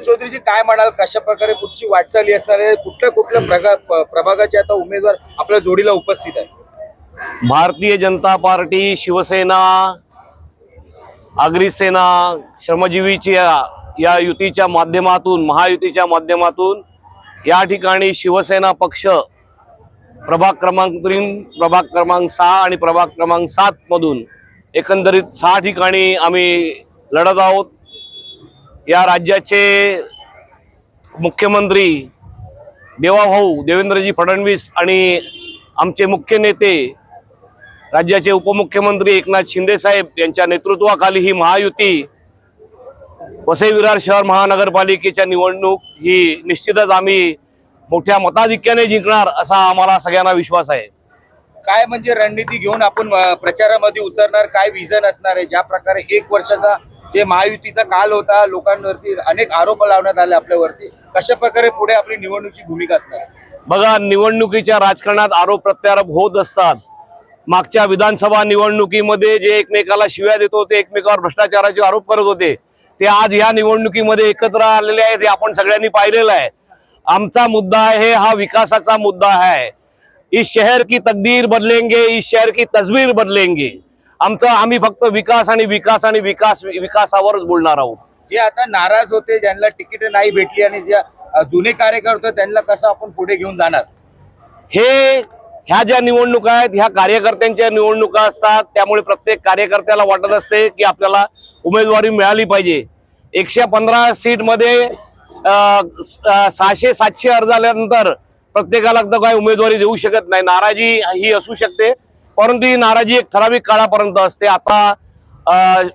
चौधरीजी काय म्हणाल, कशा प्रकारे पुढची वाटचाली असणार आहे, कुठल्या कुठल्या प्रभागाचे आता उमेदवार आपल्या जोडीला उपस्थित आहे? भारतीय जनता पार्टी, शिवसेना, अग्रिसेना, श्रमजीवीची या युतीच्या माध्यमातून, महायुतीच्या माध्यमातून या ठिकाणी शिवसेना पक्ष प्रभाग क्रमांक 3, प्रभाग क्रमांक 6 आणि प्रभाग क्रमांक 7 मधून एकंदरीत 6 ठिकाणी आम्ही लढत आहोत। या राज्याचे मुख्यमंत्री देवाभाऊ देवेंद्रजी फडणवीस आणि आमचे मुख्य नेते राज्याचे उपमुख्यमंत्री एकनाथ शिंदे साहेब यांच्या नेतृत्वाखाली ही महायुती वसई विरार शहर महानगरपालिकेच्या निवडणूक ही निश्चितच आम्ही मोठ्या मताधिक्याने जिंकणार असा आम्हाला सगळ्यांना विश्वास आहे। काय म्हणजे रणनीती घेऊन आपण प्रचारामध्ये उतरणार, काय विजन असणार आहे? ज्या प्रकारे 1 वर्षाचा जे महायुतीचा काल होता, लोकांवरती अनेक आरोप लावण्यात आले आपल्यावरती, कशा प्रकारे पुढे आपली निवडणुकीची भूमिका असणार आहे? बघा, निवडणुकीच्या राजकारणात आरोप प्रत्यारोप होत असतात। मागच्या विधानसभा निवडणुकीमध्ये जे एकमेकाला शिव्या देत होते, एकमेकावर भ्रष्टाचाराचे आरोप करत होते, ते आज या निवडणुकीमध्ये एकत्र आलेले आहेत, हे आपण सगळ्यांनी पाहिलेलं आहे। आमचा मुद्दा आहे, हा विकासाचा मुद्दा है। इस शहर की तकदीर बदलेंगे, इस शहर की तस्वीर बदलेंगे। आम्ही फक्त विकास आणि विकास आणि विकासावरच बोलणार आहोत। जे आता नाराज होते, ज्यांना तिकीट नाही भेटली आणि जे जुने कार्यकर्ते त्यांना कसं आपण पुढे घेऊन जाणार? ह्या ज्या निवडणुका आहेत, ह्या कार्यकर्त्यांच्या निवडणुका असतात, त्यामुळे प्रत्येक कार्यकर्त्याला वाटत असते की आपल्याला उमेदवारी मिळाली पाहिजे। 115 सीट मध्ये 600-700 अर्ज आल्यानंतर प्रत्येकाला काय उमेदवारी देऊ शकत नाही। नाराजी ही असू शकते, परंतु ही नाराजी एक ठराविक काळापर्यंत असते। आता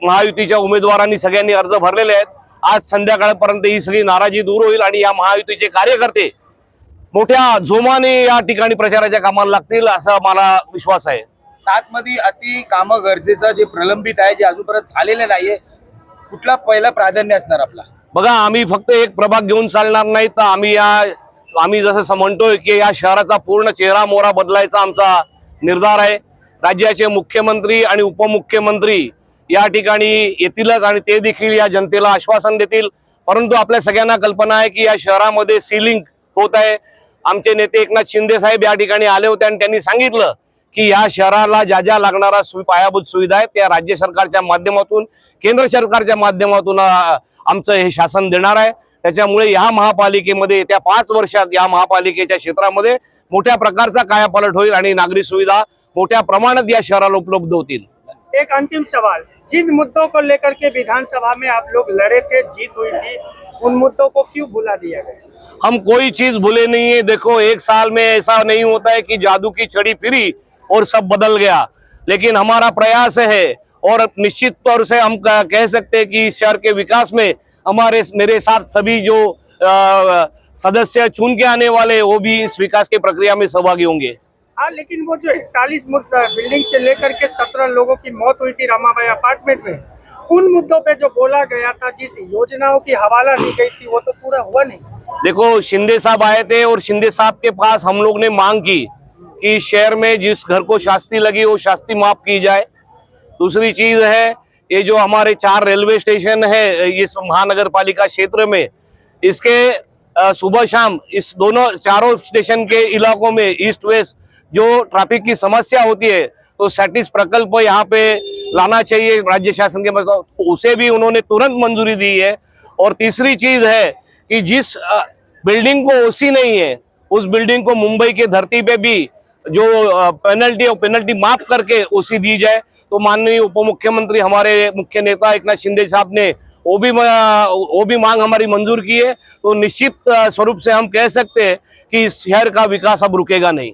महायुतीच्या उमेदवारांनी सगळ्यांनी अर्ज भरलेले आहेत। आज संध्याकाळपर्यंत ही सगळी नाराजी दूर होईल आणि या महायुतीचे कार्यकर्ते मोठ्या जोमाने या ठिकाणी प्रचाराच्या कामाला लागतील असा मला विश्वास आहे। 7 मध्ये अति कामं गरजेचं जे प्रलंबित आहे, जे अजूनपर्यंत झालेले नाहीये, कुठला पहिला प्राधान्य असणार आपला? बघा, आम्ही फक्त एक प्रभाग घेऊन चालणार नाही, तर आम्ही जसं म्हणतोय की या शहराचा पूर्ण चेहरा मोहरा बदलायचा आमचा निर्धार आहे। राज्याचे मुख्यमंत्री आणि उपमुख्यमंत्री या ठिकाणी येतीलच आणि ते देखील या जनतेला आश्वासन देतील, परंतु आपल्या सगळ्यांना कल्पना आहे की या शहरामध्ये सीलिंग होत आहे। आमचे नेते एकनाथ शिंदे साहेब या ठिकाणी आले होते आणि त्यांनी सांगितलं की या शहराला ज्या ज्या लागणारा पायाभूत सुविधा आहे त्या राज्य सरकारच्या माध्यमातून, केंद्र सरकारच्या माध्यमातून आमचं हे शासन देणार आहे। त्याच्यामुळे या महापालिकेमध्ये येत्या 5 वर्षात या महापालिकेच्या क्षेत्रामध्ये मोठ्या प्रकारचा कायापालट होईल आणि नागरी सुविधा मोठ्या प्रमाणात या शहराला उपलब्ध होतील। एक अंतिम सवाल, जिन मुद्दों को लेकर के विधानसभा में आप लोग लड़े थे, जीत हुई थी, उन मुद्दों को क्यों भुला दिया गया? हम कोई चीज भूले नहीं है। देखो, 1 साल में ऐसा नहीं होता है कि जादू की छड़ी फिरी और सब बदल गया, लेकिन हमारा प्रयास है और निश्चित तौर से हम कह सकते हैं कि इस शहर के विकास में मेरे साथ सभी जो सदस्य चुन के आने वाले वो भी इस विकास की प्रक्रिया में सहभागी होंगे। हाँ, लेकिन वो जो 41 बिल्डिंग से लेकर के 17 लोगों की मौत हुई थी रामाबाई अपार्टमेंट में, उन मुद्दों पे जो बोला गया था, जिस योजनाओं की हवाला दी गई थी, वो तो पूरा हुआ नहीं। देखो, शिंदे साहब आए थे और शिंदे साहब के पास हम लोग ने मांग की कि शहर में जिस घर को शास्ती लगी वो शास्ती माफ की जाए। दूसरी चीज है, ये जो हमारे 4 रेलवे स्टेशन है इस महानगर पालिका क्षेत्र में, इसके सुबह शाम इस चारों स्टेशन के इलाकों में ईस्ट वेस्ट जो ट्रैफिक की समस्या होती है, तो सैटिस प्रकल्प यहाँ पे लाना चाहिए राज्य शासन के पास, उसे भी उन्होंने तुरंत मंजूरी दी है। और तीसरी चीज है कि जिस बिल्डिंग को ओसी नहीं है, उस बिल्डिंग को मुंबई के धरती पे भी जो पेनल्टी माफ करके ओसी दी जाए। तो माननीय उपमुख्यमंत्री हमारे मुख्य नेता एकनाथ शिंदे साहब ने वो भी मांग हमारी मंजूर की है। तो निश्चित स्वरूप से हम कह सकते हैं कि इस शहर का विकास अब रुकेगा नहीं।